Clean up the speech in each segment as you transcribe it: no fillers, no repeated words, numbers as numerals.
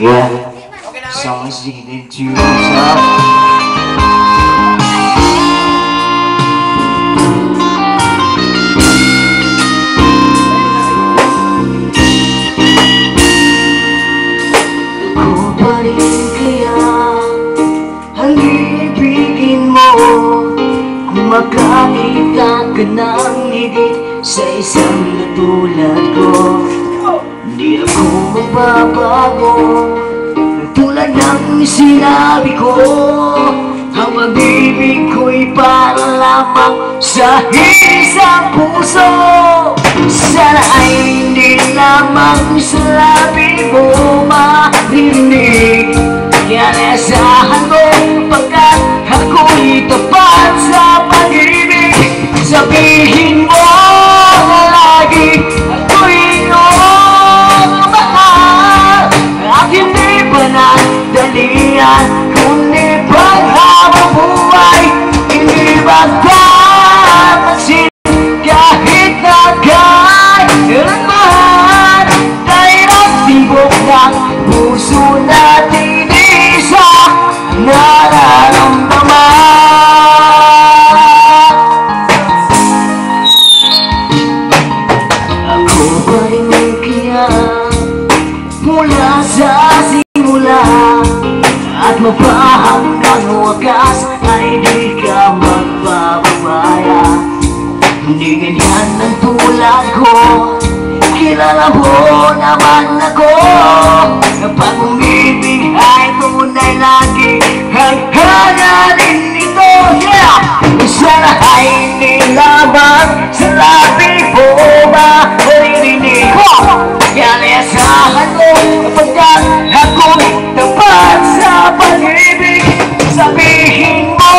Yeah, songs you need to yourself. Makakita ka ng higit sa isang katulad ko. Di ako magbabago, tulad ng sinabi ko. Ang pag-ibig ko'y para lamang sa isang puso. Sana ay hindi lamang sa labi mo marinig. Yan ay asahan mo pagkat ako'y tapat sa pag-ibig. Sabihin mo lagi ako'y iyong mahal. At hindi ba nandalian kundi paghabang buhay. Hindi ba tapansin kahit na kailanman. Dahil ang tibok ng puso natin isa nararamdaman. Ako ba rin kaya mula sa simula at mapahanggang wakas ay di ka magpapabaya. Hindi ganyan ang tulad ko, kilala mo naman ako. Kapag umibig ay tunay lagi ang hangarin nito. Yeah! Sana ay hindi lamang sa labi mo maririnig ko. Yan ay asahan mo pagkat ako'y tapat sa pag-ibig. Sabihin mo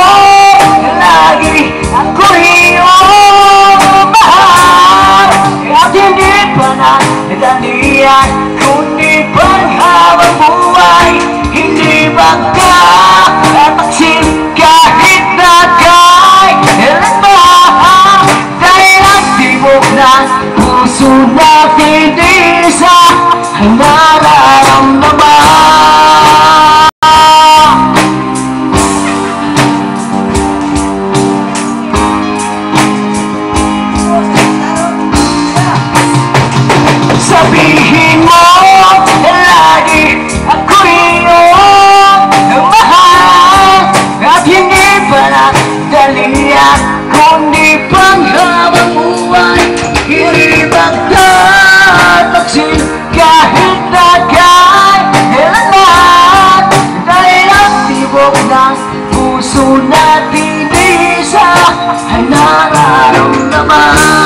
lagi ako'y iyong mahal. At hindi pa nadalian kundi paghabang buhay. Hindi ba tataksin kahit na kailanman. Dahil ang tibok ng puso natin isa ay nararamdaman. Sabihin mo lagi ako'y iyong mahal. At hindi pa nadalian kundi panghabang buhay. Hindi magtataksin kahit na kailanman. Dahil ang tibok ng puso natin isa ay nararamdaman.